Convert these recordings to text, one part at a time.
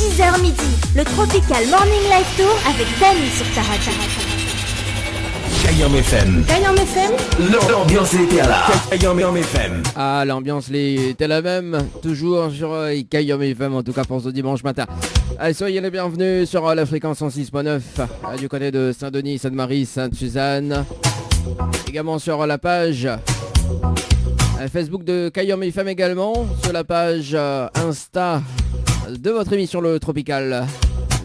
6h midi, le Tropical Morning Live Tour avec Dany sur ta radio. Kayam FM. Kayam FM. L'ambiance était là. Kayam FM. Ah, l'ambiance était la même, toujours sur Kayam FM, en tout cas pour ce dimanche matin. Allez, soyez les bienvenus sur la fréquence 106.9 du côté de Saint-Denis, Sainte-Marie, Sainte-Suzanne. Également sur la page Facebook de Kayam FM, également sur la page Insta de votre émission le Tropical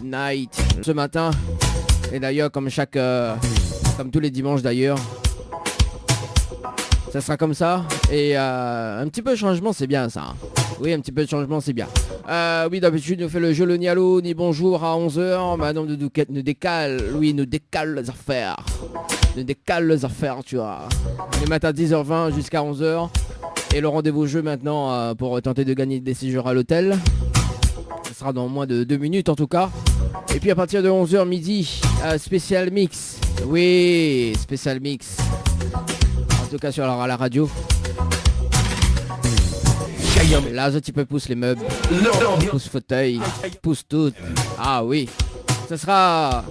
Night ce matin. Et d'ailleurs, comme tous les dimanches d'ailleurs, ça sera comme ça. Et un petit peu de changement, c'est bien ça. Oui, un petit peu de changement, c'est bien. Oui, d'habitude, nous fait le jeu le Nialo, ni bonjour à 11h. Madame de Douquette nous décale. Oui, nous décale les affaires. Nous décale les affaires, tu vois. Les matins 10h20 jusqu'à 11h. Et le rendez-vous jeu maintenant pour tenter de gagner des séjours à l'hôtel. Ce sera dans moins de 2 minutes en tout cas. Et puis à partir de 11h midi, spécial mix. Oui, spécial mix. En tout cas sur la radio. Là, tu peux pousser les meubles, pousse fauteuil, pousse tout. Ah oui, ça sera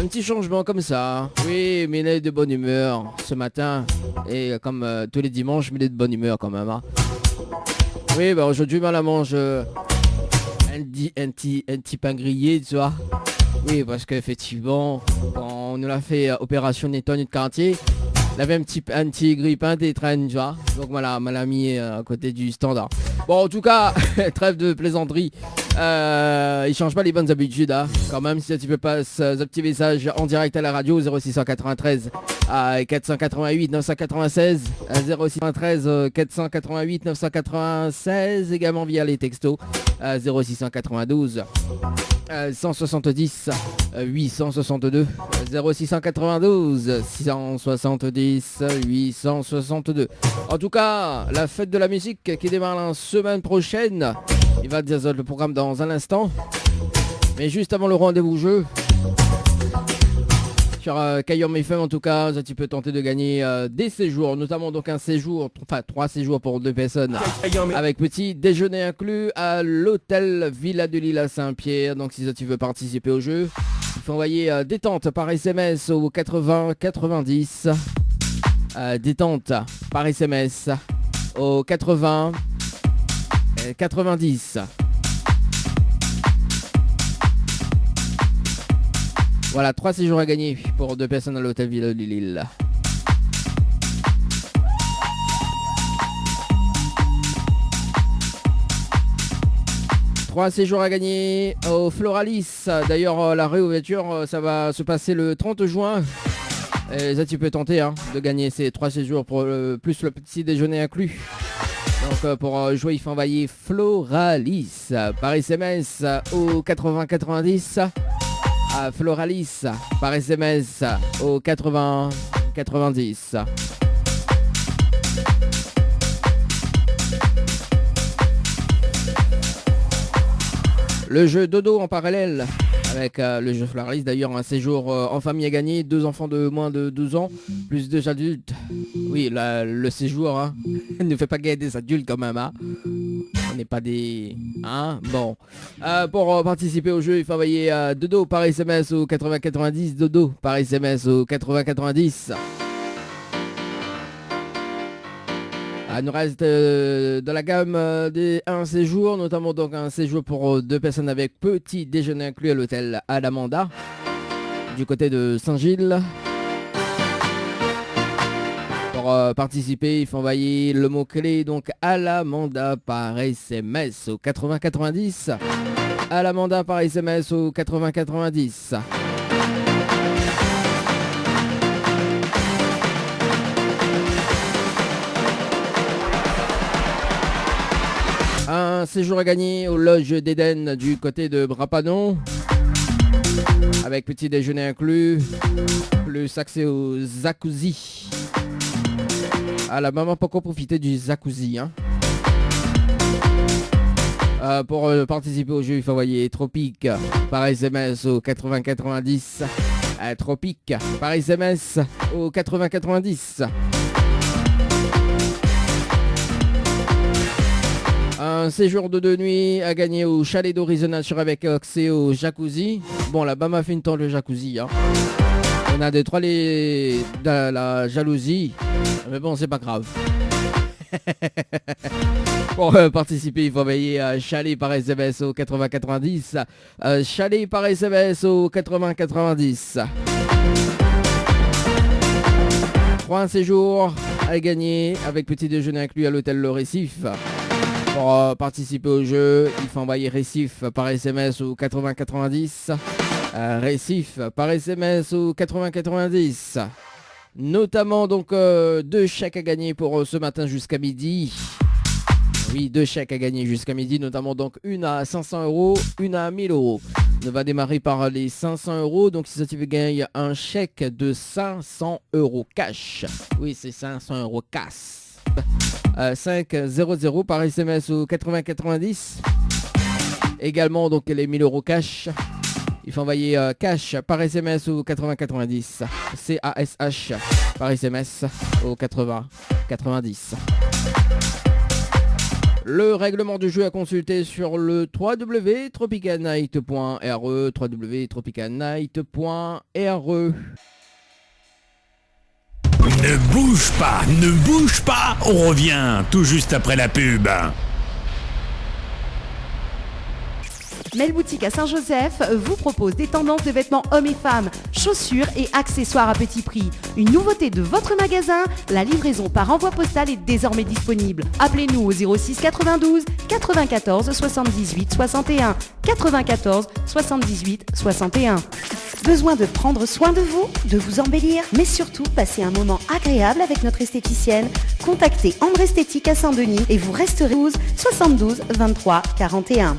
un petit changement comme ça. Oui, mais il est de bonne humeur ce matin. Et comme tous les dimanches, mais il est de bonne humeur quand même. Hein. Oui, bah aujourd'hui, la mange un petit pain grillé, tu vois. Oui, parce qu'effectivement, quand on nous l'a fait opération nettoyage de quartier, il avait un petit grille-pain des traînes, tu vois. Donc voilà, on l'a mis à côté du standard. Bon, en tout cas, trêve de plaisanterie. Il change pas les bonnes habitudes, hein. Quand même, si tu peux passer un petit message en direct à la radio, 0693 488 996, 0693 488 996, également via les textos, 0692 170 862, 0692 670 862. En tout cas, la fête de la musique qui démarre la semaine prochaine. Il va dire le programme dans un instant. Mais juste avant le rendez-vous jeu, sur Kayam FM en tout cas, tu peux tenter de gagner des séjours, notamment donc un séjour, enfin 3 séjours pour 2 personnes, avec petit déjeuner inclus à l'hôtel Villa de Lille à Saint-Pierre. Donc si tu veux participer au jeu, il faut envoyer détente par SMS au 80 90. Détente par SMS au 80 90. Voilà, 3 séjours à gagner pour 2 personnes à l'hôtel Villa de Lille. Trois séjours à gagner au Floralis. D'ailleurs, la réouverture, ça va se passer le 30 juin. Et ça, tu peux tenter de gagner ces 3 séjours pour plus le petit déjeuner inclus. Donc pour jouer, il faut envoyer Floralis par SMS au 80 90. Floralis par SMS au 80 90. Le jeu dodo en parallèle avec le jeu Floralis, d'ailleurs un séjour en famille à gagner, 2 enfants de moins de 12 ans, plus 2 adultes. Oui, le séjour ne fait pas gagner des adultes quand même. On n'est pas des... Bon. Pour participer au jeu, il faut envoyer dodo par SMS au 80 90, dodo par SMS au 80 90. Il nous reste dans la gamme des 1 séjour, notamment donc un séjour pour 2 personnes avec petit déjeuner inclus à l'hôtel Alamanda, du côté de Saint-Gilles. Pour participer, il faut envoyer le mot-clé donc Alamanda par SMS au 80 90. Alamanda par SMS au 80 90. Un séjour à gagner aux loges d'Éden du côté de Brapanon, avec petit déjeuner inclus, plus accès au jacuzzi. La maman peut encore profiter du jacuzzi. Pour participer au jeu, il faut envoyer Tropique par SMS au 80 90. Tropique par SMS au 80 90. Un séjour de 2 nuits à gagner au chalet d'Horizon Nature avec accès au jacuzzi. Bon, là-bas m'a fait une temps le jacuzzi. Hein. On a des 3 de la jalousie. Mais bon, c'est pas grave. Pour participer, il faut envoyer chalet par SMS au 8090. Chalet par SMS au 8090. 3 séjours à gagner avec petit déjeuner inclus à l'hôtel Le Récif. Pour participer au jeu, il faut envoyer Récif par SMS au 8090. Récif par SMS au 8090. Notamment donc 2 chèques à gagner pour ce matin jusqu'à midi. Oui, 2 chèques à gagner jusqu'à midi, notamment donc une à 500 €, une à 1000 €. On va démarrer par les 500 €, donc si ça tu veux gagner un chèque de 500 € cash. Oui, c'est 500 € cash. 500 par SMS au 8090. Également donc les 1000 € cash. Il faut envoyer cash par SMS au 8090. CASH par SMS au 8090. Le règlement du jeu à consulter sur le www.tropicalnight.re www.tropicalnight.re. Ne bouge pas, on revient tout juste après la pub. Mel Boutique à Saint-Joseph vous propose des tendances de vêtements hommes et femmes, chaussures et accessoires à petit prix. Une nouveauté de votre magasin, la livraison par envoi postal est désormais disponible. Appelez-nous au 06 92 94 78 61 94 78 61. Besoin de prendre soin de vous, de vous embellir, mais surtout passer un moment agréable avec notre esthéticienne? Contactez André Esthétique à Saint-Denis et vous resterez 12 72 23 41.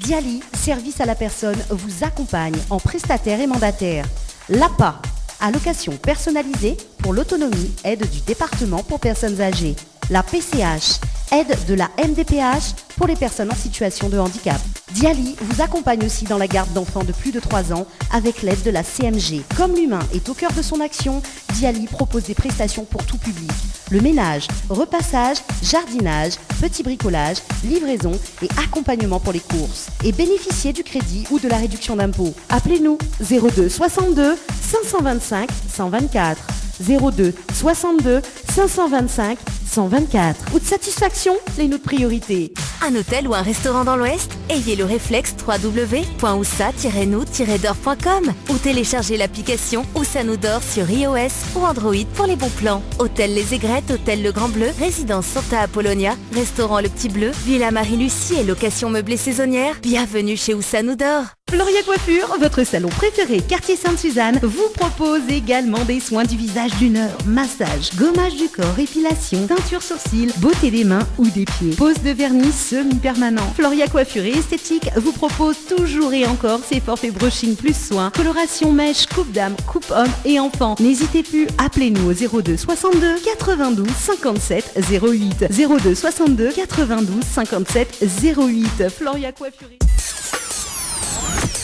Diali, service à la personne, vous accompagne en prestataire et mandataire. L'APA, allocation personnalisée pour l'autonomie, aide du département pour personnes âgées. La PCH, aide de la MDPH pour les personnes en situation de handicap. Diali vous accompagne aussi dans la garde d'enfants de plus de 3 ans avec l'aide de la CMG. Comme l'humain est au cœur de son action, Diali propose des prestations pour tout public. Le ménage, repassage, jardinage, petit bricolage, livraison et accompagnement pour les courses. Et bénéficiez du crédit ou de la réduction d'impôt. Appelez-nous 02 62 525 124. 02 62 525 124. Ou de satisfaction, les notre priorité. Un hôtel ou un restaurant dans l'Ouest? Ayez le réflexe www.oussa-nous-dor.com ou téléchargez l'application Oussa Nous Dor sur iOS ou Android pour les bons plans. Hôtel Les Aigrettes, Hôtel Le Grand Bleu, Résidence Santa Apollonia, Restaurant Le Petit Bleu, Villa Marie-Lucie et location meublée saisonnière. Bienvenue chez Oussa Nous Dor. Floria Coiffure, votre salon préféré quartier Sainte-Suzanne, vous propose également des soins du visage d'1 heure, massage, gommage du corps, épilation, teinture sourcils, beauté des mains ou des pieds, pose de vernis semi-permanent. Floria Coiffure et Esthétique vous propose toujours et encore ses forfaits brushing plus soins, coloration mèche, coupe dame, coupe homme et enfant. N'hésitez plus, appelez-nous au 02 62 92 57 08. 02 62 92 57 08. Floria Coiffure.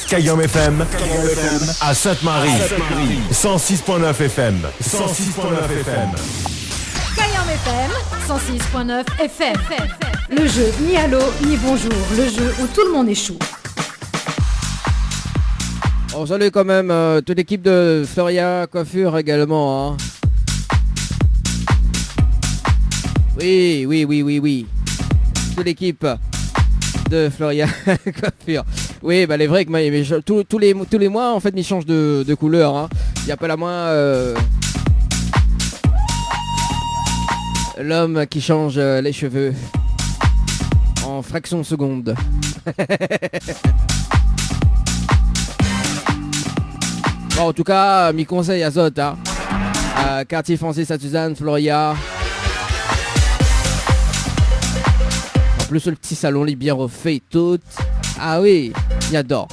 Cayenne FM à Sainte-Marie 106.9 FM 106.9 FM. Cayenne FM 106.9 FM. Le jeu ni allô ni bonjour, le jeu où tout le monde est chou. On salue quand même toute l'équipe de Floria Coiffure également. Hein. Oui. Toute l'équipe de Floria Coiffure. Oui, bah les vrais que tous les mois en fait ils changent de couleur. Hein. Il y a pas la moins l'homme qui change les cheveux en fraction de seconde. Bon, en tout cas, mes conseils à Zot, hein. Quartier français Sainte-Suzanne, Floria. En plus, le petit salon est bien refait tout. Ah oui, j'adore.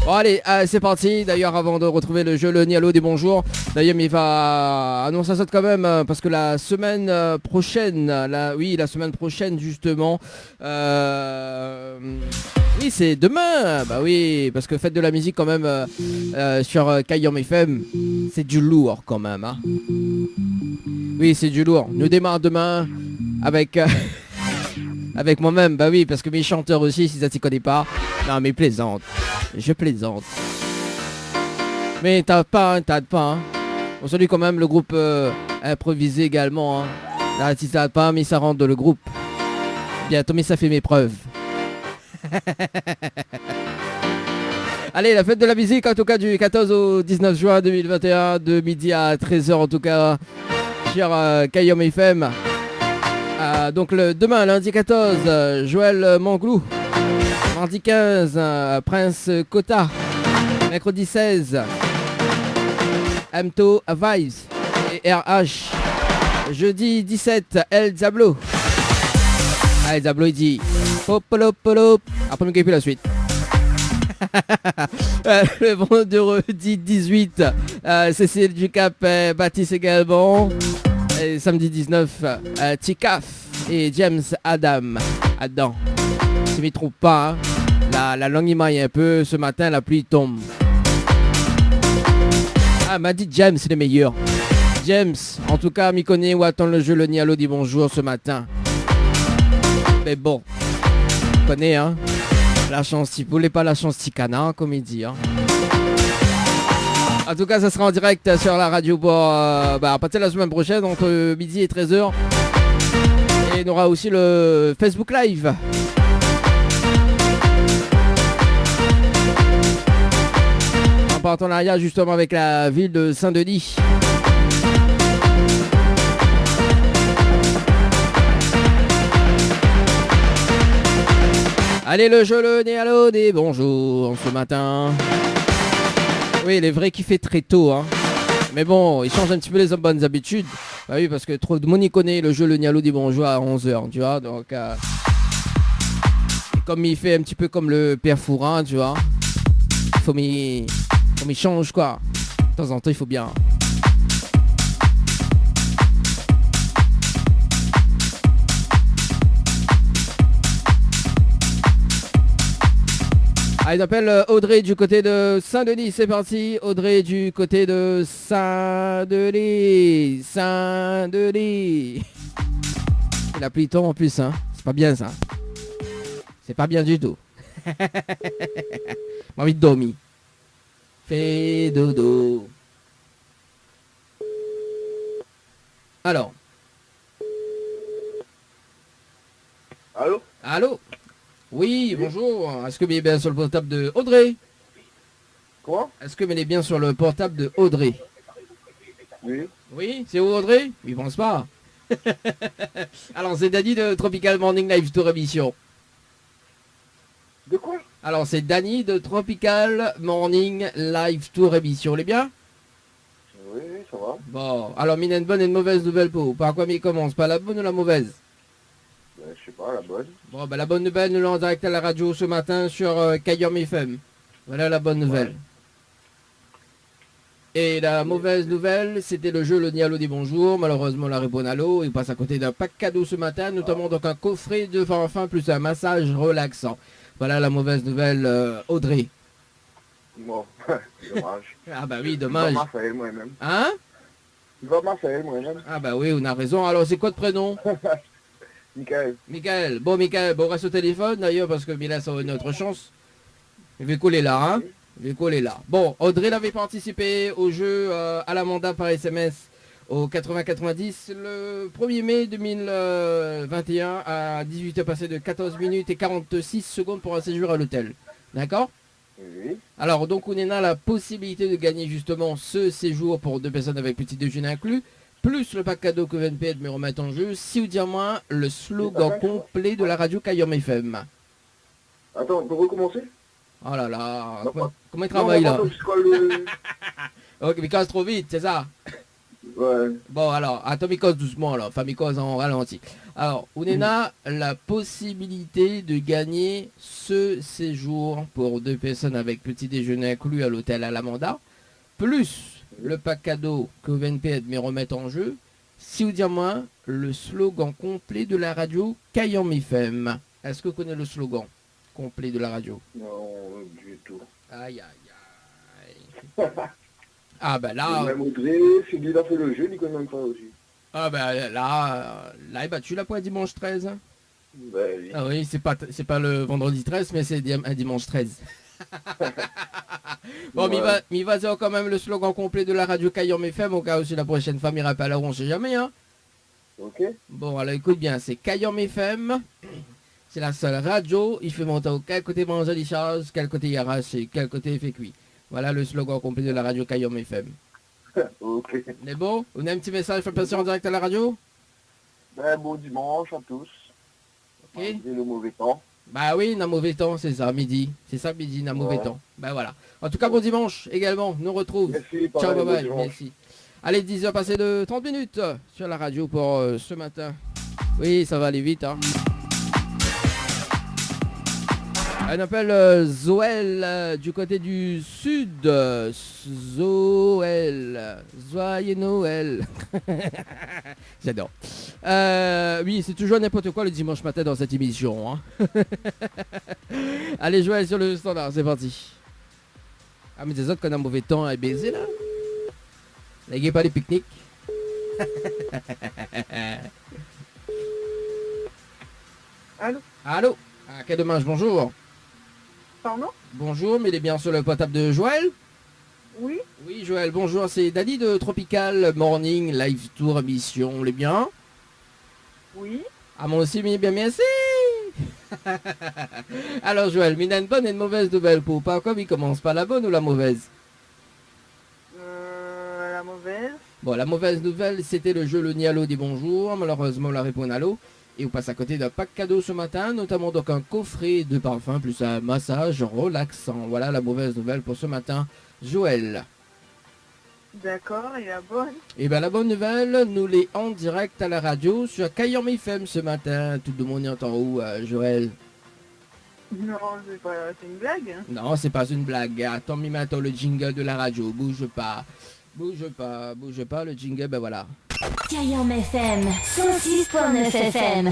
Bon allez, c'est parti. D'ailleurs, avant de retrouver le jeu, le Nialo des bonjours. D'ailleurs, il va annoncer ça quand même parce que la semaine prochaine, la semaine prochaine justement. Oui, c'est demain. Bah oui, parce que faites de la musique quand même sur Cayenne FM, c'est du lourd quand même. Hein. Oui, c'est du lourd. Nous démarre demain avec avec moi-même. Bah oui, parce que mes chanteurs aussi, si ça t'y connaît pas. Non, mais plaisante. Je plaisante. Mais t'as pas, hein. On salue quand même le groupe improvisé également. Hein. Là, si t'as pas mis ça rentre dans le groupe. Bientôt, mais ça fait mes preuves. Allez, la fête de la musique en tout cas du 14 au 19 juin 2021 de midi à 13h en tout cas sur Kayom FM. Donc demain lundi 14 Joël Manglou, mardi 15 Prince Kota, mercredi 16 Amto Vibes et RH, jeudi 17 El Diablo. El Diablo il dit Popolopolop. Après nous la suite. Le vendredi 18 Cécile Ducap, Baptiste également. Et samedi 19 Tikaf et James Adam. Si je ne me trompe pas, hein. La langue il maille un peu. Ce matin la pluie tombe. Ah, m'a dit James c'est le meilleur. James, en tout cas, m'y connaît ou attend le jeu. Le Nialo dit bonjour ce matin. Mais bon, connais hein. La chance, si vous voulez pas la chance, si canard, comme il dit. Hein. En tout cas, ça sera en direct sur la radio pour à partir de la semaine prochaine, entre midi et 13h. Et il y aura aussi le Facebook Live. En partenariat justement avec la ville de Saint-Denis. Allez, le jeu, le Néalo, des bonjours ce matin. Oui, il est vrai qu'il fait très tôt, hein. Mais bon, il change un petit peu les bonnes habitudes. Bah oui, parce que trop de monde y connaît le jeu, le Néalo, des bonjours à 11h, tu vois. Donc, comme il fait un petit peu comme le père Fourin, tu vois. Faut m'y change, quoi. De temps en temps, il faut bien. Ah, il appelle Audrey du côté de Saint-Denis, c'est parti. Audrey du côté de Saint-Denis. Saint-Denis. La pluie tombe en plus, hein. C'est pas bien ça. C'est pas bien du tout. J'ai envie de dormir. Fais dodo. Alors. Allô? Allô? Oui, bonjour. Est-ce que vous êtes bien sur le portable de Audrey? Quoi? Est-ce que vous êtes bien sur le portable de Audrey? Oui. Oui, c'est où Audrey? Il pense pas. Alors, c'est Dany de Tropical Morning Live Tour Émission. De quoi? Alors, c'est Dany de Tropical Morning Live Tour Émission. Vous allez bien? Oui, ça va. Bon, alors, mine une bonne et une mauvaise nouvelle pour vous. Par quoi il commence? Pas la bonne ou la mauvaise? Je sais pas, la bonne. Bon, la bonne nouvelle, nous l'avons en direct à la radio ce matin sur Kayom FM. Voilà la bonne nouvelle. Ouais. Et la mauvaise nouvelle, c'était le jeu Le Nialo des bonjours. Malheureusement, la Ribonalo, il passe à côté d'un pack cadeau ce matin, notamment donc un coffret de fin plus un massage relaxant. Voilà la mauvaise nouvelle, Audrey. Bon, dommage. Ah bah oui, dommage. Il va m'affaire moi-même. Hein? Il va m'affaire moi-même. Ah bah oui, on a raison. Alors, c'est quoi de prénom? Michael. Michael. Bon, Michael, bon, reste au téléphone d'ailleurs parce que Mila, ça a une autre chance. Je vais coller là, hein. Je vais coller là. Bon, Audrey l'avait participé au jeu à la mandat par SMS au 80-90 le 1er mai 2021 à 18h passé de 14 minutes et 46 secondes pour un séjour à l'hôtel. D'accord? Oui. Alors, donc, on a la possibilité de gagner justement ce séjour pour 2 personnes avec petit déjeuner inclus, plus le pack cadeau que VNP me remettre en jeu, si ou dire moins le slogan complet de la radio Kayom FM. Attends, on peut recommencer? Oh là là, Non, comment il travaille là? Le... Ok, mais il casse trop vite, c'est ça? Ouais. Bon alors, attends, il casse doucement là, enfin il casse en ralenti. Alors, on a la possibilité de gagner ce séjour pour 2 personnes avec petit déjeuner inclus à l'hôtel à la mandat, plus le pack cadeau que VNP me remettre en jeu, si vous dire moins, le slogan complet de la radio Kayom FM. Est-ce que vous connaissez le slogan complet de la radio? Non, du tout. Aïe aïe aïe. Ah ben là... Même Audrey, c'est lui qui a fait le jeu, il connaît même pas aussi. Ah bah là est battu la pointe dimanche 13. Bah oui. Ah oui, c'est pas le vendredi 13, mais c'est un dimanche 13. Bon, Ouais. mais il va dire quand même le slogan complet de la radio Cayenne FM, au cas où si la prochaine fois, il rappelleront, on sait jamais, hein. Ok. Bon, alors écoute bien, c'est Cayenne FM. C'est la seule radio, il fait monter quel côté manger des choses, quel côté il arrache et quel côté il fait cuit. Voilà le slogan complet de la radio Cayenne FM. Ok. On est bon? On a un petit message pour passer en direct à la radio? Ben, bon dimanche à tous. Ok. Et le mauvais temps. Bah oui, n'a mauvais temps, c'est ça, midi. C'est ça, midi, n'a mauvais temps. Bah voilà. En tout cas, bon dimanche également, nous retrouve. Merci, Ciao, pareil, bye bon bye, dimanche. merci. Allez, 10h passées de 30 minutes sur la radio pour ce matin. Oui, ça va aller vite, hein. On appelle Zoël du côté du sud. Zoël. Joyeux Noël. J'adore. Oui, c'est toujours n'importe quoi le dimanche matin dans cette émission, hein. Allez, Joël sur le standard, c'est parti. Ah, mais des autres qu'on a mauvais temps à baiser là. N'ayez pas les pique-niques. Allô? Allô? Ah, quel dommage, bonjour. Pardon? Bonjour, mais il est bien sur le potable de Joël? Oui? Oui, Joël, bonjour, c'est Dani de Tropical Morning Live Tour émission, les bien? Oui? Ah, moi aussi, bien merci. Alors, Joël, il a une bonne et une mauvaise nouvelle pour pas comme il commence pas la bonne ou la mauvaise? La mauvaise? Bon, la mauvaise nouvelle, c'était le jeu Le Nialo des bonjours. Malheureusement, la réponse à l'eau. Et on passe à côté d'un pack cadeau ce matin, notamment donc un coffret de parfum plus un massage relaxant. Voilà la mauvaise nouvelle pour ce matin, Joël. D'accord, et la bonne? Et bien la bonne nouvelle, nous l'est en direct à la radio sur Cayenne FM ce matin. Tout le monde est en haut, Joël. Non, c'est une blague? Non, c'est pas une blague. Attends, mais maintenant le jingle de la radio. Bouge pas. Bouge pas, bouge pas. Le jingle, ben voilà. Cayenne FM, 106.9 FM.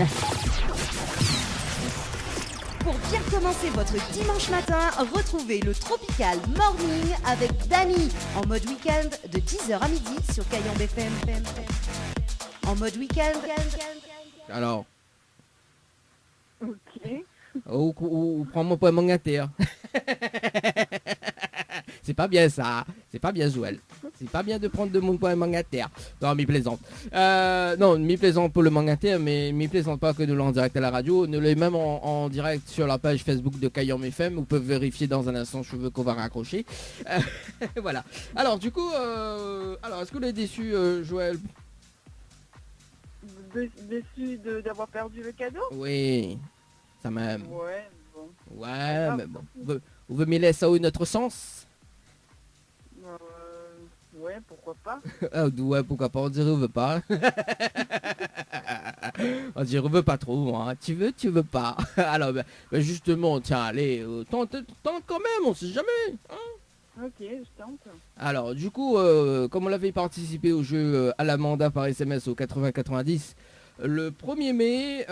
Pour bien commencer votre dimanche matin, retrouvez le Tropical Morning avec Dani en mode week-end de 10h à midi sur Cayenne FM. En mode week-end. Alors, Ok. ou prends-moi pour un mangataire. C'est pas bien ça. C'est pas bien, Joël. C'est pas bien de prendre de mon point mangataire. Non, m'y plaisante. Non, m'y plaisante pour le mangataire, mais m'y plaisante pas que nous l'en direct à la radio. Nous l'est même en direct sur la page Facebook de Cayenne FM. Vous pouvez vérifier dans un instant, je veux qu'on va raccrocher. Voilà. Alors, du coup, est-ce que vous êtes déçu, Joël? Déçu d'avoir perdu le cadeau? Oui, ça même. Ouais, bon. Ouais, mais bon. Vous me laissez ça où notre sens? Ouais, pourquoi pas? Ah, ouais, pourquoi pas, on dirait on veut pas. On dirait on veut pas trop, hein. Tu veux pas. Alors, ben, justement, tiens, allez, tente quand même, on sait jamais. Hein. Ok, je tente. Alors, du coup, comme on l'avait participé au jeu à l'Amanda par SMS au 80-90, le 1er mai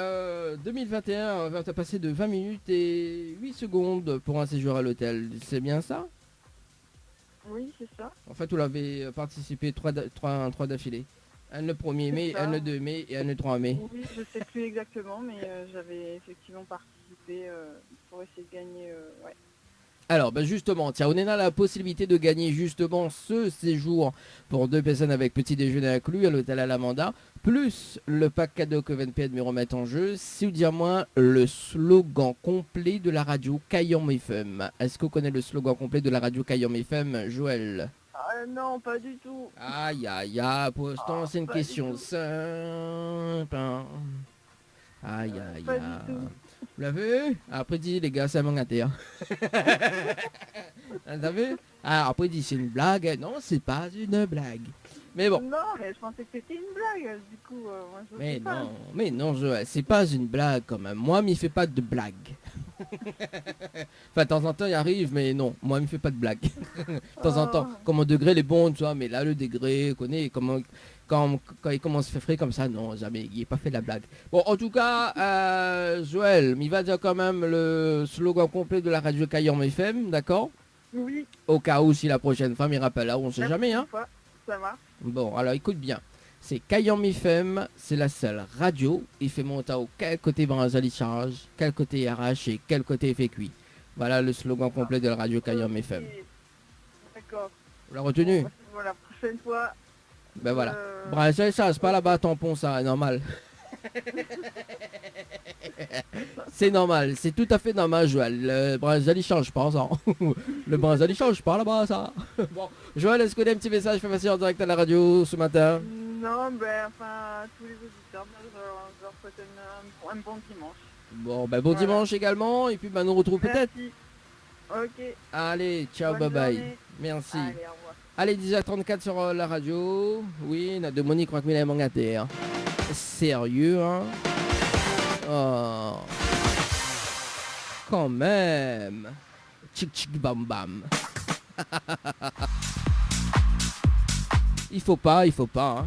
2021 va te passer de 20 minutes et 8 secondes pour un séjour à l'hôtel. C'est bien ça? Oui, c'est ça. En fait, vous l'avez participé 3 d'affilée. Un le 1er mai, ça. un le 2 mai et un le 3 mai. Oui, je sais plus exactement, mais j'avais effectivement participé pour essayer de gagner. Ouais. Alors, justement, tiens, on est dans la possibilité de gagner justement ce séjour pour 2 personnes avec petit déjeuner inclus à l'hôtel à l'Amanda, plus le pack cadeau que VNP me remettre en jeu. Si vous dire moi le slogan complet de la radio Cayenne FM. Est-ce que vous connaissez le slogan complet de la radio Cayenne FM, Joël? Ah non, pas du tout. Aïe, aïe, aïe, pour l'instant, c'est une pas question du tout. simple. Aïe, aïe, Pas du aïe. tout. Vous l'avez vu? Après dit, les gars, c'est un mangataire. T'as vu? Ah, après dit, c'est une blague. Non, c'est pas une blague. Mais bon. Non, mais je pensais que c'était une blague. Du coup, moi je Mais sais pas. non, c'est pas une blague quand même. Moi, m'y fait pas de blague. Enfin, de temps en temps, il arrive, mais non, moi, il me fait pas de blague. De temps en temps, comme mon degré, il est bon, tu vois, mais là, le degré, connaît, comment, quand il commence à faire frais comme ça, non, jamais, il n'est pas fait de la blague. Bon, en tout cas, Joël, il va dire quand même le slogan complet de la radio Cayenne FM, d'accord? Oui. Au cas où, si la prochaine fois, il rappelle là, on sait jamais, hein. Ça marche. Bon, alors écoute bien. C'est Kayam FM, c'est la seule radio. Il fait monter au quel côté Branzali charge, quel côté RH et quel côté fait cuit. Voilà le slogan complet de la radio Kayam FM. D'accord. Vous l'avez retenu? Bon, la prochaine fois. Ben voilà. Branzali charge, c'est pas là-bas tampon, ça, c'est normal. C'est normal, c'est tout à fait normal, Joël. Le Branzali change pas, ça. Le Branzali change pas là-bas, ça. Bon, Joël, est-ce que vous avez un petit message fait passer en direct à la radio ce matin? Non, ben, enfin, tous les auditeurs, je leur souhaite un bon dimanche. Bon, ben bon dimanche également, et puis ben, nous retrouve peut-être. Merci. Ok. Allez, ciao, Bonne bye bye. journée. Merci. Allez, au revoir. Allez, 10h34 sur la radio. Oui, on a de Monique crois que est mangaté. Hein. Sérieux, hein? Oh. Quand même. Tchic tchic bam bam. Il faut pas, hein.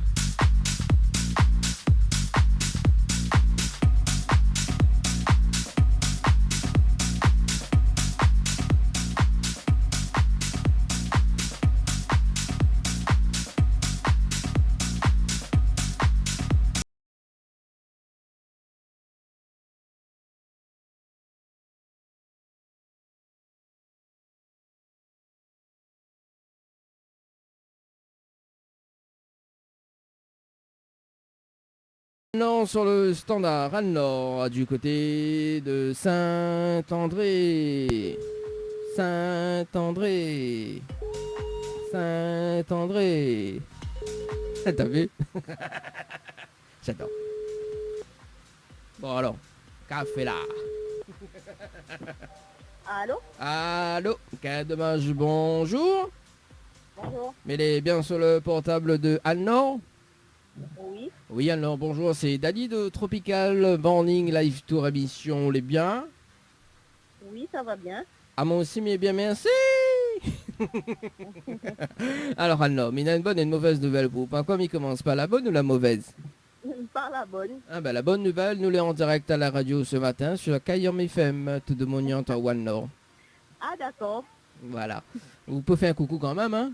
Non, sur le standard Anne-Laure, du côté de Saint-André. Saint-André. Saint-André. T'as vu? J'adore. Bon alors, café là. Allô? Allô, dommage, bonjour. Bonjour. Mais il est bien sur le portable de Anne-Laure. Oui. Oui, alors bonjour, c'est Dani de Tropical Morning Live Tour émission Les Biens. Oui, ça va bien. Ah, moi aussi, mais bien, merci. Alors, Anne-Laure, mais il a une bonne et une mauvaise nouvelle pour vous. Comme il commence par la bonne ou la mauvaise? Pas la bonne. Ah, ben la bonne nouvelle, nous l'est en direct à la radio ce matin sur Kayam FM, tout de Mognante à One Nord. Ah, d'accord. Voilà. Vous pouvez faire un coucou quand même, hein?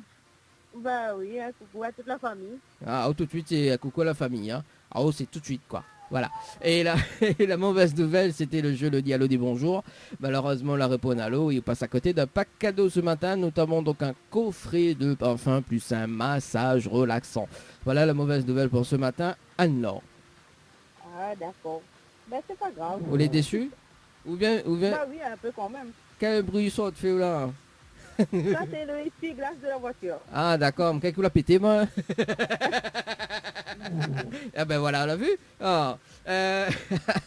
Bah oui, un coucou à toute la famille. Ah, oh, tout de suite, c'est un coucou à la famille, hein? Ah, oh, c'est tout de suite, quoi. Voilà. Et la, et la mauvaise nouvelle, c'était le jeu Le Diallo des Bonjours. Malheureusement, la réponse à l'eau, il passe à côté d'un pack cadeau ce matin, notamment donc un coffret de parfum plus un massage relaxant. Voilà la mauvaise nouvelle pour ce matin. Anne-Laure. Ah, d'accord. Ben, c'est pas grave. Vous l'êtes déçu? Ou bien, Bah oui, un peu quand même. quel bruit sort de fait là? Ça, c'est le essuie-glace de la voiture. Ah, d'accord, mais quelqu'un l'a pété, moi. Ah ben voilà, on l'a vu. Ah,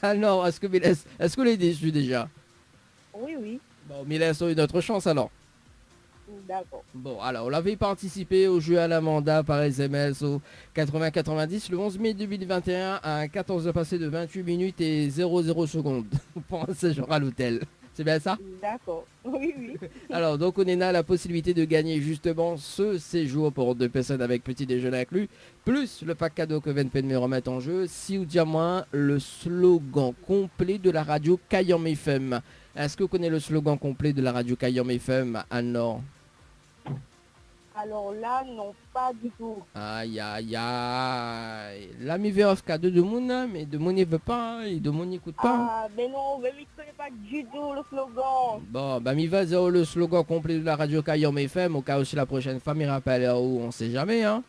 alors, est-ce que Mélès, est-ce que vous l'avez déçu déjà? Oui, oui. Bon, Mélès a eu notre chance alors. D'accord. Bon, alors, on avait participé au jeu à la mandat par SMS au 80-90 le 11 mai 2021 à 14h passé de 28 minutes et 00 secondes pour un séjour à l'hôtel. C'est bien ça? D'accord. Oui, oui. Alors, donc, on a la possibilité de gagner justement ce séjour pour 2 personnes avec petit déjeuner inclus, plus le pack cadeau que VNP me remettre en jeu, si ou dire moins le slogan complet de la radio Kayam FM. Est-ce que vous connaissez le slogan complet de la radio Kayam FM, Anne-Laure? Alors là, non, pas du tout. Aïe, aïe, aïe. L'ami VOF a de monde, mais de monde ne veut pas, et de monde n'écoute pas. Ah, mais non, mais je connais pas du tout le slogan. Bon, bah, mi va dire le slogan complet de la radio Kayam FM, au cas où si la prochaine fois, il rappelle où on sait jamais, hein.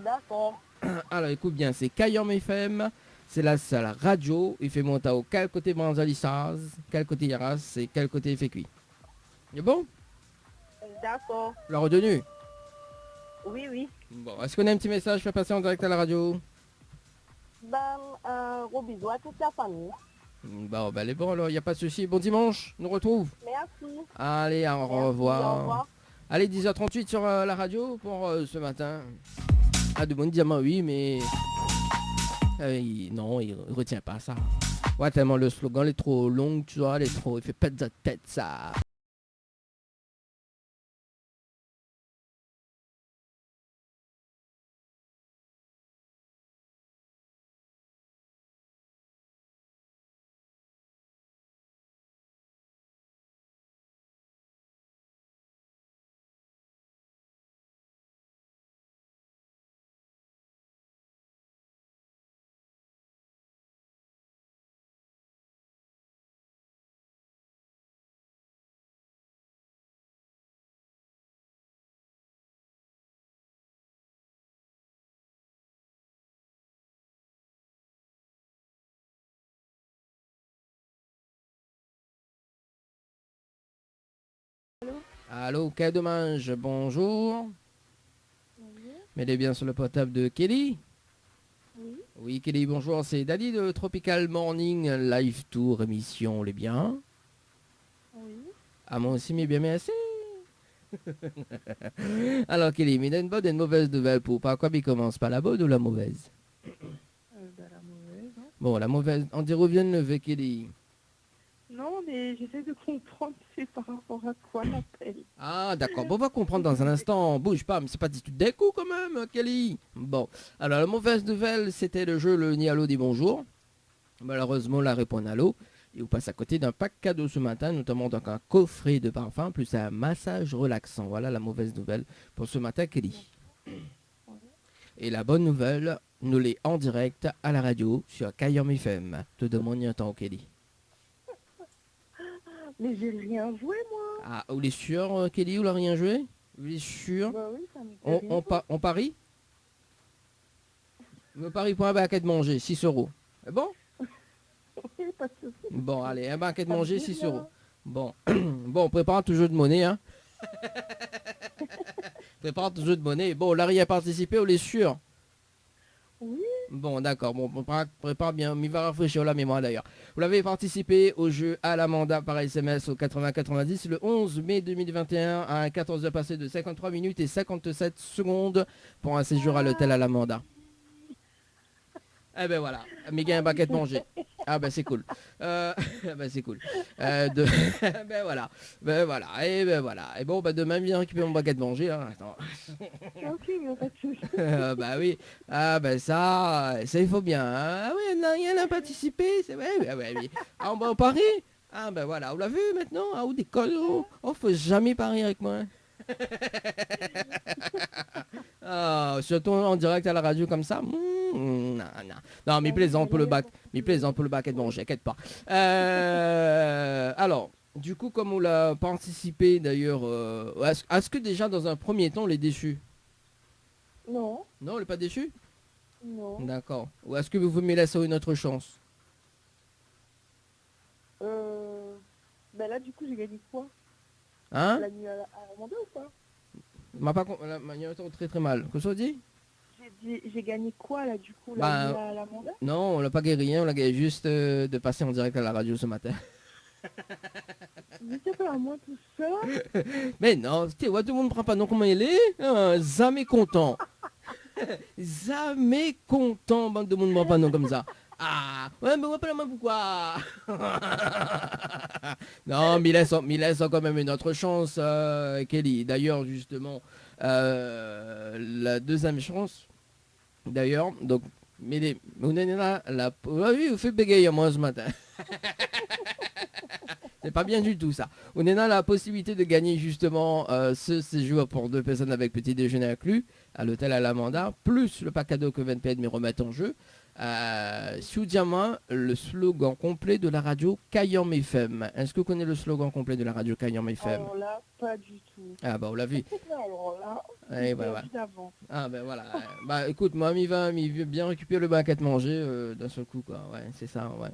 D'accord. Alors, écoute bien, c'est Kayam FM, c'est la seule radio, il fait monter au quel côté Branzalissaz, quel côté Yaras, et quel côté il fait cuit. C'est bon? D'accord. La retenu? Oui, oui. Bon, est-ce qu'on a un petit message fait passer en direct à la radio? Ben, un gros bisou à toute la famille. Bon, bah, les bons, alors, il n'y a pas de souci. Bon dimanche, nous retrouve. Merci. Allez, au Merci, revoir. au revoir. Allez, 10h38 sur la radio pour ce matin. Ah, de bon diamant, oui, mais... non, il retient pas ça. Ouais, tellement le slogan est trop long, tu vois, il fait pas de tête, ça. Allô, quai dommage, bonjour. Mettez bien sur le portable de Kelly. Oui. Oui, Kelly, bonjour, c'est Dali de Tropical Morning Live Tour émission, les biens. Oui. Ah, moi aussi, mais bien merci. Alors, Kelly, mais il y a une bonne et une mauvaise nouvelle pour par quoi il commence, par la bonne ou la mauvaise? La mauvaise, hein. Bon, la mauvaise, on dit revienne lever, Kelly. Non, mais j'essaie de comprendre, c'est par rapport à quoi l'appel. Ah, d'accord. Bon, on va comprendre dans un instant. Bouge pas, mais c'est pas dit tout d'un coup quand même, Kelly. Bon, alors la mauvaise nouvelle, c'était le jeu Le Nialo dit bonjour. Malheureusement, la réponse à l'eau. Et vous passe à côté d'un pack cadeau ce matin, notamment donc un coffret de parfum plus un massage relaxant. Voilà la mauvaise nouvelle pour ce matin, Kelly. Et la bonne nouvelle, nous l'est en direct à la radio sur Kayam FM. Te demande un temps, Kelly. Mais j'ai rien joué, moi. Ah, vous êtes sûr, Kelly, vous l'avez rien joué? Vous êtes sûr? Bah oui, ça me fait rien. On parie? Le pari pour un baquet de manger, 6 euros. C'est bon? Oui, pas de souci. Bon, allez, un baquet de Ça me manger, dit 6 bien. euros. Bon, bon, on prépare tout jeu de monnaie, hein. Prépare tout jeu de monnaie. Bon, Larry a participé, on est sûr? Oui. Bon, d'accord, bon, on prépare bien, mais il va rafraîchir la mémoire d'ailleurs. Vous l'avez participé au jeu à la mandat par SMS au 80-90 le 11 mai 2021 à 14h passé de 53 minutes et 57 secondes pour un séjour à l'hôtel à la mandat. Eh ben voilà, méga un baquet de manger. Ah ben c'est cool. Ben c'est cool. Ben voilà. Ben voilà. Et ben voilà. Et bon, ben demain, viens récupérer mon baquet de manger. Hein. Attends. Ok, mais pas de souci. Bah oui. Ah ben ça il faut bien. Hein. Ah oui, rien n'a participé. C'est vrai. Oui. Ah on parie. Ah ben voilà, on l'a vu maintenant. Ah ou des cols. Oh, faut jamais parier avec moi. Hein. Ah, surtout en direct à la radio comme ça. Non, mais plaisante pour le bac. Mais plaisante pour le baquet de manger, inquiète pas. Alors, du coup, comme on l'a participé d'ailleurs, est-ce que déjà dans un premier temps on est déçu? Non, Non, on n'est pas déçu? non. D'accord. Ou est-ce que vous me laissez une autre chance? Ben là, du coup, j'ai gagné quoi? Hein? La nuit à la mandat ou pas? La manière très très mal. Qu'est-ce qu'on dit? J'ai gagné quoi là, du coup? Bah, La nuit à la mandat? Non, on l'a pas gagné rien, on l'a gagné juste de passer en direct à la radio ce matin. Mais c'est pas à moi tout ça. Mais non, tu vois, tout le monde ne prend pas non comment il est. Jamais content. Jamais content, bande de monde ne prend pas non comme ça. Ah, ouais, mais pas la main pourquoi? Non, mais il laisse quand même une autre chance, Kelly. D'ailleurs, justement, la deuxième chance, d'ailleurs, donc, mais on est là, oui, vous faites bégayer à moi ce matin. C'est pas bien du tout ça. On est dans la possibilité de gagner justement ce séjour pour 2 personnes avec petit déjeuner inclus à l'hôtel à la mandat, plus le pack cadeau que VNPN me remettent en jeu. Sous diamant, le slogan complet de la radio Kayam FM. Est-ce que vous connaissez le slogan complet de la radio Kayam FM? Alors là, pas du tout. Ah bah on l'a vu. Alors là, Eh ben, ouais. d'avant. Ah ben voilà. Bah écoute, moi il veut bien récupérer le bac à te manger d'un seul coup quoi. Ouais, c'est ça, ouais.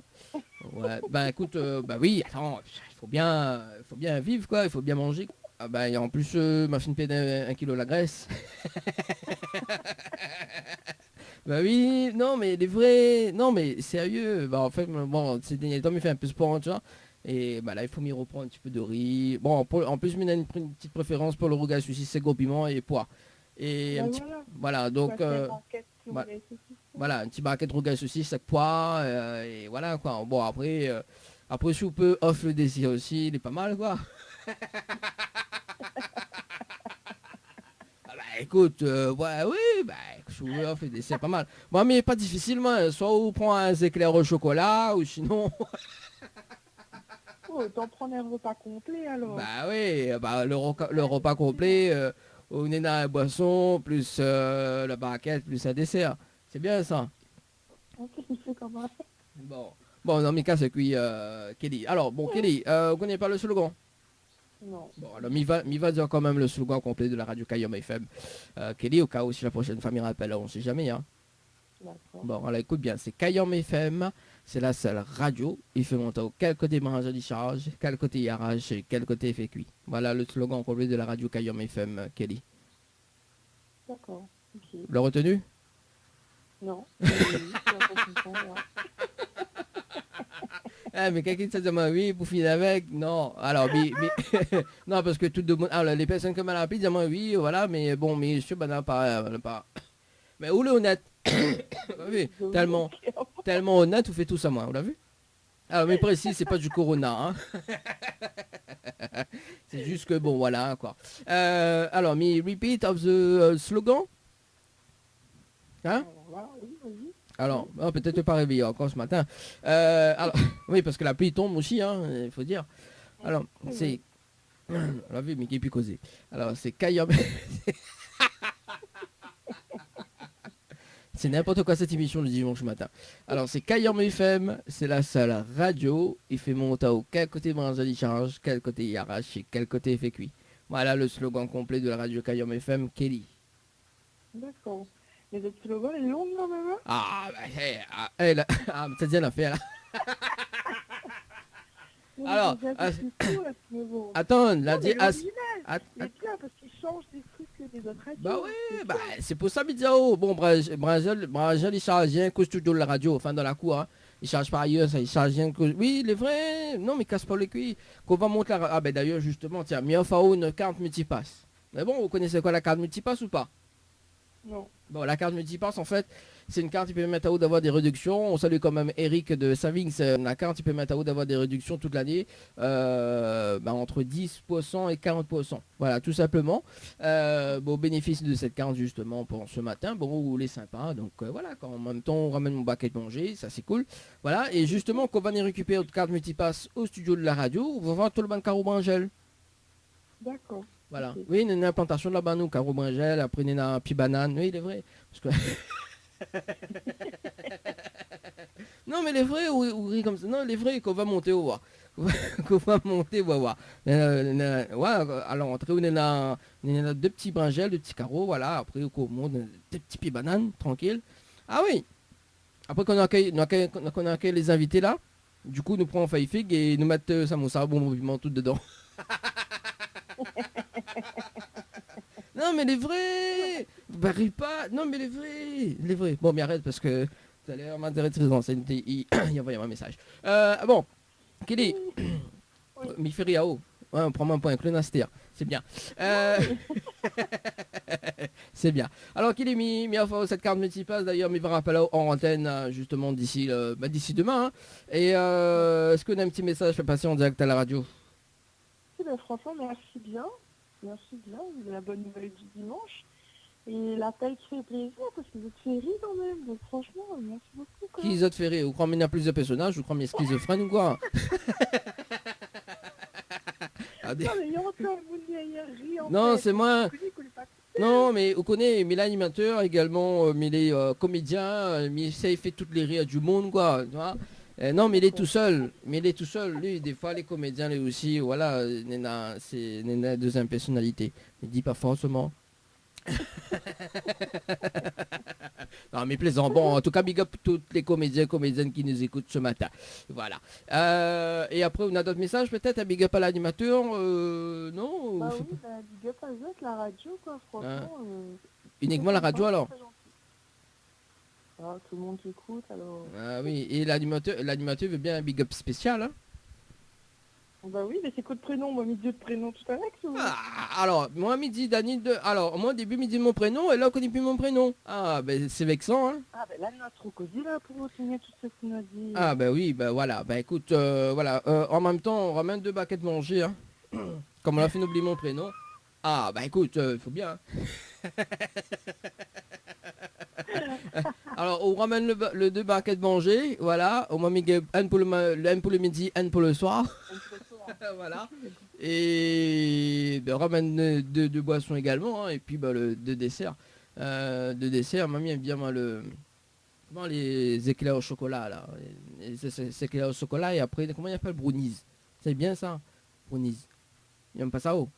Ouais. Bah écoute, bah oui, attends, il faut bien vivre quoi, il faut bien manger. Ah bah et en plus ma fine paie d'1 kilo la graisse. Bah oui, non mais les vrais, non mais sérieux, bah en fait bon ces derniers temps il fait un peu sport, tu vois. Et bah là il faut m'y reprendre un petit peu de riz. Bon en plus il a une petite préférence pour le rougail saucisse, c'est gros piment et pois. Et un petit, voilà donc voilà un petit baquet de rougail saucisse avec pois et voilà quoi. Bon après si vous pouvez off le désir aussi, il est pas mal quoi. Écoute, ouais, oui, bah, c'est pas mal. Moi, mais pas difficilement. Soit on prend un éclair au chocolat, ou sinon... Oh, t'en prends un repas complet, alors. Bah oui, bah, le repas complet, on est dans la boisson, plus la barquette, plus un dessert. C'est bien, ça. Ok, c'est comment. Bon, dans mes cas, c'est cuit, Kelly. Alors, bon, Kelly, vous connaissez pas le slogan? Non. Bon, alors, mi va dire quand même le slogan complet de la radio Kayam FM. Kelly, au cas où si la prochaine famille rappelle, on sait jamais, hein. D'accord. Bon, alors écoute bien, c'est Kayam FM c'est la seule radio. Il fait monter au quel côté branché de charge, quel côté il arrache et quel côté il fait cuit. Voilà le slogan complet de la radio Kayom FM, Kelly. D'accord. Ok. Le retenu? Non. Oui, j'ai pas compris, ouais. Ah, mais quelqu'un te dit oui pour finir avec. Non. Alors, non, parce que tout le monde. Alors, les personnes qui m'ont appelé disent oui, voilà, mais bon, mais monsieur, ben, non, pas. Mais où le honnête? Oui, tellement honnête, vous faites tout ça, moi, vous l'avez vu? Alors, mais précis, c'est pas du corona, hein. C'est juste que, bon, voilà, quoi. Alors, mais repeat of the slogan? Hein? Alors là, oui, vas-y. Alors, peut-être pas réveillé encore ce matin. Alors, oui, parce que la pluie tombe aussi, hein, il faut dire. Alors, c'est... On l'a vu, mais qui est plus causé. Alors, c'est Kayom... C'est n'importe quoi cette émission le dimanche matin. Alors, c'est Kayom FM, c'est la seule radio. Il fait monter au quel côté branche il charge, quel côté il arrache et quel côté il fait cuit. Voilà le slogan complet de la radio Kayom FM, Kelly. D'accord. Les autres slogans, les longues quand même, hein? Ah, elle, t'as dit l'affaire là. Non, Alors, mais c'est fou, là, mais bon. Attends, Non, l'a mais dit... l'original, il est bien parce qu'il change des trucs que des autres radios. Bah ouais, bah c'est pour ça, Bidiao. Bon, Brangel, il charge rien qu'au studio de la radio, enfin dans la cour, hein. Il charge pas ailleurs, ça, il charge rien que... Oui, il est vrai. Non, mais casse pas les cuits. Qu'on va monter la... Ah ben d'ailleurs, justement, tiens, Miafao, une carte multipasse. Mais bon, vous connaissez quoi la carte multipasse ou pas? Non. Bon, la carte multipasse, en fait, c'est une carte qui permet à vous d'avoir des réductions. On salue quand même Eric de Savings. La carte qui permet à vous d'avoir des réductions toute l'année, entre 10% et 40%. Voilà, tout simplement. Bon, bénéfice de cette carte, justement, pour ce matin. Bon, vous est sympa. Donc, voilà, quand en même temps, on ramène mon baquet de manger. Ça, c'est cool. Voilà, et justement, quand on va venir récupérer votre carte multipasse au studio de la radio, on va voir tout le banc Caro Brangel. D'accord. Voilà. Okay. Oui, il y a une implantation là-bas, nous, Caro Brangel, après, il y a un Pi Banane. Oui, il est vrai. Parce que... Non, mais les vrais, ou comme ça. Non, les vrais qu'on va monter au voir. Qu'on va monter, on va voir. Ouais, alors, entrée, on a deux petits brangels, deux petits carreaux, voilà. Après, on monte des petits pieds bananes, tranquille. Ah oui. Après qu'on accueille les invités là, du coup, nous prenons Faye Fig et nous mettons Samoussa, bon mouvement tout dedans. Non, mais les vrais. Bah, ris pas. Non, mais les vrais. Bon, mais arrête parce que ça a l'air m'intéresser très renseigné. Il envoie un message. Bon, Kelly, mi fait rire. Ouais, on prend un point avec le Naster. C'est bien. C'est bien. Alors, Kelly, mi offre cette carte multipasse. D'ailleurs, mi va rappeler en antenne justement d'ici demain. Hein. Et est-ce qu'on a un petit message fait passer en direct à la radio? Ben, franchement, merci bien. Merci bien, vous avez la bonne nouvelle du dimanche. Et l'appel qui fait plaisir parce que vous êtes fait rire quand même. Donc franchement, merci beaucoup. Quoi. Qui les autres fait rire? Vous croyez qu'il y a plusieurs personnages? Vous croyez qu'il y a schizophrène ou quoi? Non, c'est moi. Non, mais vous connaissez, mais l'animateur également, mais les comédiens, mais ça il fait toutes les rires du monde, quoi. Tu vois. Non, mais il est tout seul. Lui, des fois, les comédiens, lui aussi, voilà, c'est une deuxième personnalité. Il dit pas forcément. Non, mais plaisant. Bon, en tout cas, big up tous les comédiennes qui nous écoutent ce matin. Voilà. Et après, on a d'autres messages, peut-être, un big up à l'animateur, non? Bah oui, big up à eux, la radio, quoi, franchement. Uniquement la radio, alors? Ah, tout le monde qui écoute, alors... Ah oui, et l'animateur veut bien un big up spécial, hein? Bah oui, mais c'est quoi de prénom? Moi, midi de prénom tout avec, ou... Alors, moi, midi, Dani, alors, moi, au début, midi, mon prénom, et là, on connaît plus mon prénom. Ah, ben, c'est vexant, hein? Ah, ben là, on a trop causé, là, pour signer tout ce qu'il nous a dit. Ah, ben oui, ben voilà. Ben écoute, voilà. En même temps, on ramène 2 baquettes manger, hein? Comme on a fait oublier mon prénom. Ah, ben écoute, il faut bien, hein? Alors, on ramène le 2 baquettes manger, voilà. On m'a mis un pour le midi, un pour le soir. Voilà. Et ben, on ramène 2 boissons également, hein, et puis ben, le 2 desserts. Mamie aime bien moi, les éclairs au chocolat, là. Les éclairs au chocolat, et après, comment il appelle? Brownies. C'est bien ça? Brownies. Il n'aime pas ça, oh?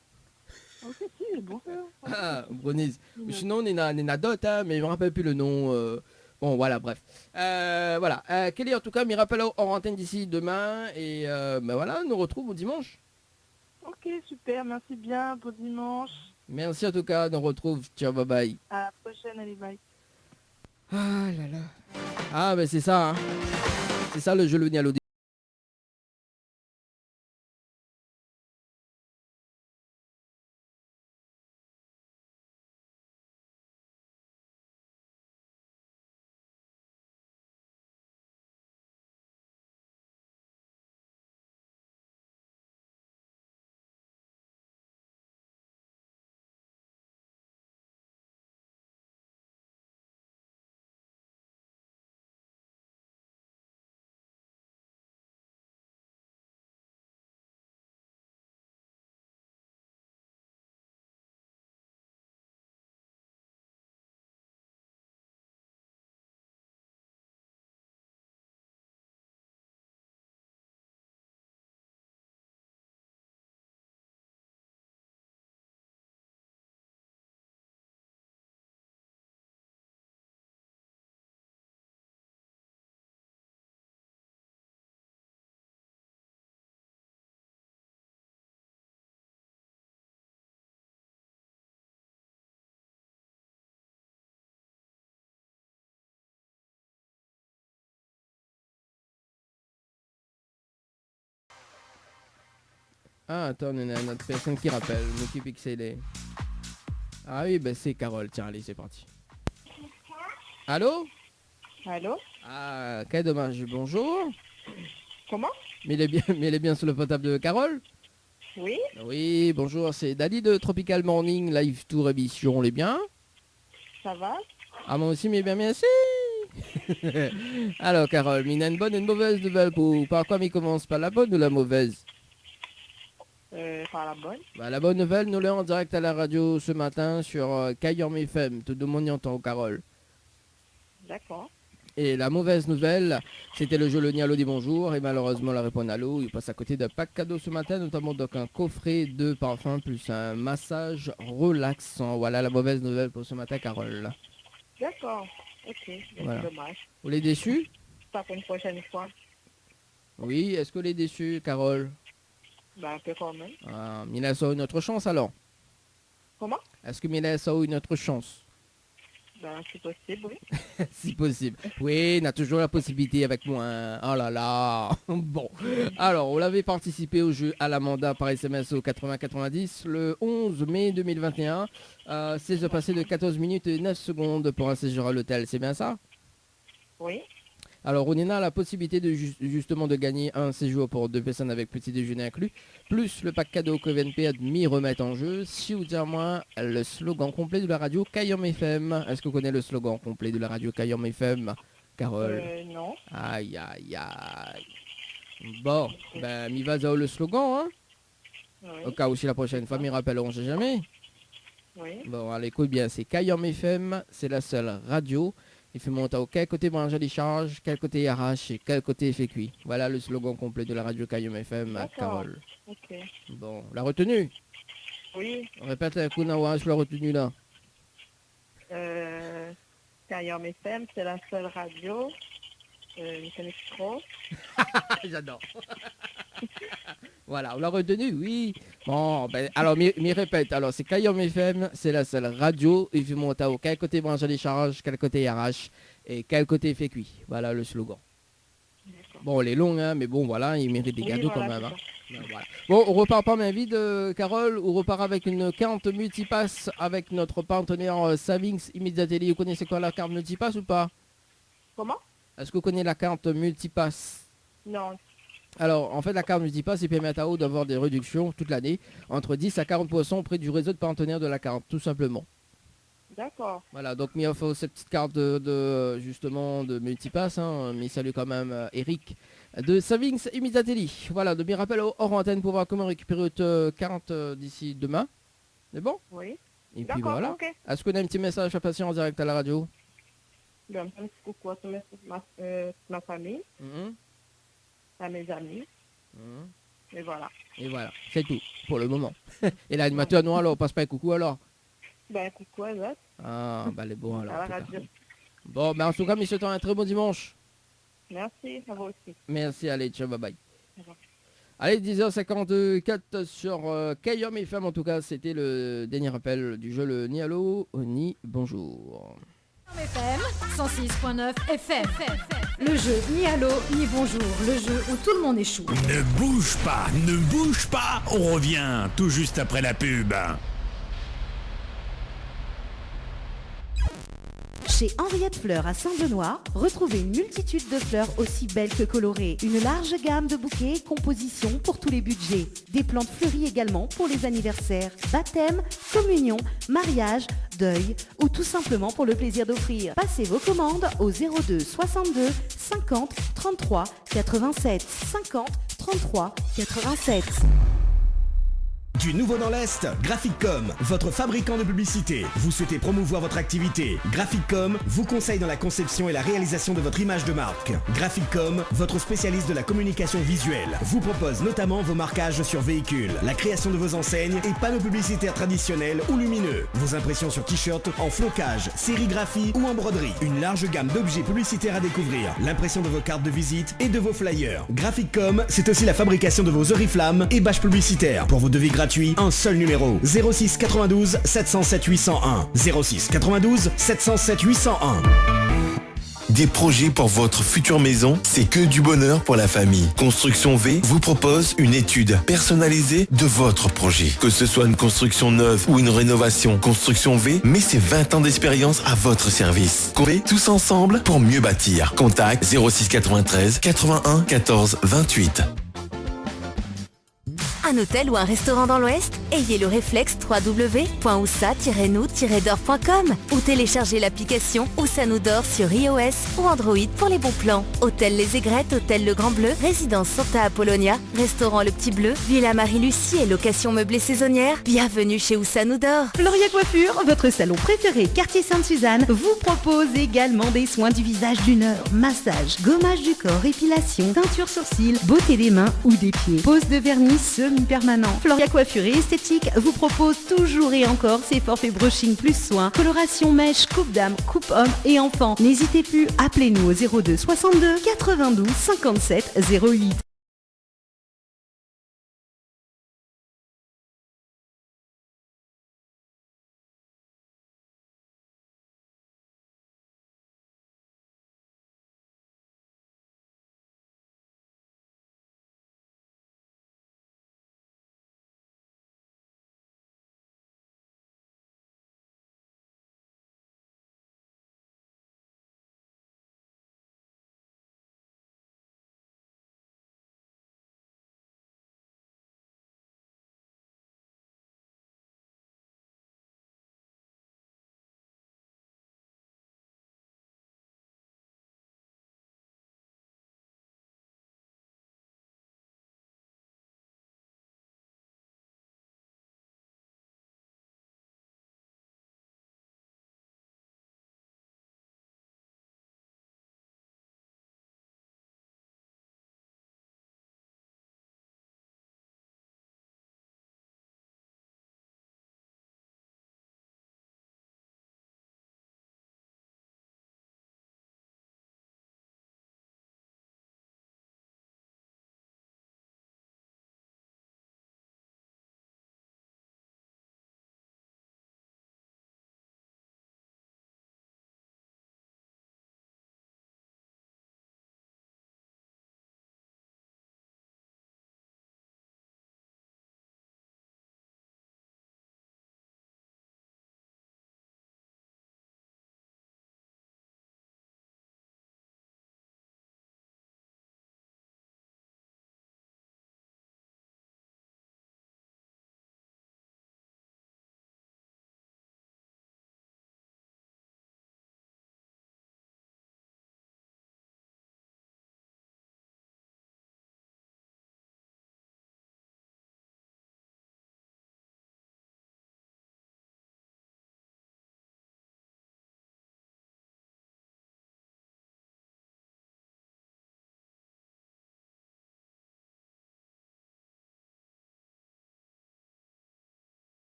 Ok, si, bon ça. Ah, brownies. Sinon, on en a d'autres, hein, mais je ne me rappelle plus le nom. Bon, voilà, bref. Voilà. Kelly, en tout cas, m'y rappelle en antenne d'ici demain. Et ben voilà, nous retrouvons dimanche. Ok, super, merci bien, bon dimanche. Merci en tout cas, nous retrouve. Ciao, bye bye. À la prochaine, allez, bye. Ah là là. Ah, ben c'est ça, hein. C'est ça le jeu le Nialo. Ah, attends, on a notre personne qui rappelle, Moki Pixelé. Ah oui, ben c'est Carole. Tiens, allez, c'est parti. Allô? Allô? Ah, quel dommage. Bonjour. Comment? Mais il est bien sur le portable de Carole? Oui? Oui, bonjour, c'est Dali de Tropical Morning Live Tour émission, on est bien? Ça va? Ah, moi aussi, mais bien, merci. Alors, Carole, il y a une bonne et une mauvaise nouvelle pour... Par quoi il commence? Par la bonne ou la mauvaise? Par la bonne. Bah, la bonne nouvelle, nous l'avons en direct à la radio ce matin sur Kayom FM. Tout le monde y entend, Carole. D'accord. Et la mauvaise nouvelle, c'était le jeu Le Nialo dit bonjour. Et malheureusement, la réponse à l'eau, il passe à côté d'un pack cadeau ce matin, notamment donc un coffret de parfum plus un massage relaxant. Voilà la mauvaise nouvelle pour ce matin, Carole. D'accord. Ok. Voilà. C'est dommage. Vous l'êtes déçu? Pas pour une prochaine fois. Oui, est-ce que vous l'êtes déçu, Carole? Bah, un peu quand même. Ah, Mila a une autre chance alors? Comment? Est-ce que Mila a une autre chance? Bah, c'est possible, oui. Si possible. Oui, on a toujours la possibilité avec moi. Hein. Oh là là. Bon. Alors, on l'avait participé au jeu à la mandat par SMS au 80-90 le 11 mai 2021. C'est passé de 14 minutes et 9 secondes pour un séjour à l'hôtel. C'est bien ça? Oui. Alors, on a la possibilité de justement de gagner un séjour pour 2 personnes avec petit déjeuner inclus, plus le pack cadeau que VNP a mis remettre en jeu. Si vous dites moi le slogan complet de la radio Kayom FM. Est-ce que vous connaissez le slogan complet de la radio Kayom FM, Carole? Non. Aïe, aïe, aïe. Bon, ben, mi va le slogan, hein? Oui. Au cas où si la prochaine fois, m'y rappelle, on sait jamais. Oui. Bon, allez, écoute bien, c'est Kayom FM, c'est la seule radio. Il fait monter au quel côté brancher les charges, quel côté arrache et quel côté fait cuit. Voilà le slogan complet de la radio Kayom FM, Carole. Ok. Bon, la retenue? Oui. On répète un coup dans la retenue là. Kayom FM, c'est la seule radio. Je connais trop. J'adore. Voilà, on l'a retenu, oui. Bon, ben, alors, m'y répète. Alors, c'est Kayom FM, c'est la seule radio. Il fait monter au quel côté brancher les charges, quel côté arrache et quel côté fait cuit. Voilà le slogan. Bon, elle est longue, hein, mais bon, voilà, il mérite des cadeaux voilà, quand même. Hein. c'est Ben, voilà. Bon, on repart pas main vide, Carole. On repart avec une carte multipass avec notre partenaire Savings Immediately. Vous connaissez quoi la carte multipass ou pas? Comment? Est-ce que vous connaissez la carte multipass? Non. Alors, en fait, la carte multipass, il permet à AO d'avoir des réductions toute l'année, entre 10 à 40% auprès du réseau de partenaires de la carte, tout simplement. D'accord. Voilà, donc il offre cette petite carte justement de multipass, hein, mais salut quand même Eric de Savings Immediately. Voilà, de bien rappel hors antenne pour voir comment récupérer votre carte d'ici demain. C'est bon? Oui. Et puis voilà. Okay. Est-ce qu'on a un petit message à passer en direct à la radio? Un petit coucou à ma famille, à mes amis. Et voilà. Et voilà, c'est tout pour le moment. Et l'animateur noir, alors on passe pas un coucou alors? Ben coucou à l'autre. Ah, bah les bons alors. À la radio. Bon, ben en tout cas, monsieur, t'as un très bon dimanche. Merci, à vous aussi. Merci, allez, ciao, bye bye. Au revoir. Allez, 10h54 sur KM FM, en tout cas, c'était le dernier appel du jeu, le ni allô, ni bonjour. FM 106.9 FM. Le jeu ni allô ni bonjour. Le jeu où tout le monde est chou. Ne bouge pas, on revient tout juste après la pub. Chez Henriette Fleurs à Saint-Benoît, retrouvez une multitude de fleurs aussi belles que colorées. Une large gamme de bouquets et compositions pour tous les budgets. Des plantes fleuries également pour les anniversaires, baptêmes, communions, mariages, deuil ou tout simplement pour le plaisir d'offrir. Passez vos commandes au 02 62 50 33 87 50 33 87. Du nouveau dans l'Est, Graphicom, votre fabricant de publicité. Vous souhaitez promouvoir votre activité? Graphicom vous conseille dans la conception et la réalisation de votre image de marque. Graphicom, votre spécialiste de la communication visuelle, vous propose notamment vos marquages sur véhicules, la création de vos enseignes et panneaux publicitaires traditionnels ou lumineux, vos impressions sur t-shirt en flocage, sérigraphie ou en broderie, une large gamme d'objets publicitaires à découvrir, l'impression de vos cartes de visite et de vos flyers. Graphicom, c'est aussi la fabrication de vos oriflammes et bâches publicitaires. Pour vos devis gratuits, un seul numéro, 06 92 707 801. 06 92 707 801. Des projets pour votre future maison, c'est que du bonheur pour la famille. Construction V vous propose une étude personnalisée de votre projet. Que ce soit une construction neuve ou une rénovation, Construction V met ses 20 ans d'expérience à votre service. V, tous ensemble pour mieux bâtir. Contact 06 93 81 14 28. Un hôtel ou un restaurant dans l'Ouest? Ayez le réflexe www.ousa-nous-dor.com ou téléchargez l'application Ousa nous dort sur iOS ou Android pour les bons plans. Hôtel Les Aigrettes, Hôtel Le Grand Bleu, Résidence Santa Apollonia, Restaurant Le Petit Bleu, Villa Marie-Lucie et location meublée saisonnière. Bienvenue chez Ousa nous dort. Floria Coiffure, votre salon préféré quartier Sainte-Suzanne, vous propose également des soins du visage d'une heure. Massage, gommage du corps, épilation, teinture sourcils, beauté des mains ou des pieds. Pose de vernis semi-permanent. Floria Coiffure et Esthétique vous propose toujours et encore ses forfaits brushing plus soins, coloration mèche, coupe dame, coupe homme et enfant. N'hésitez plus, appelez-nous au 02 62 92 57 08.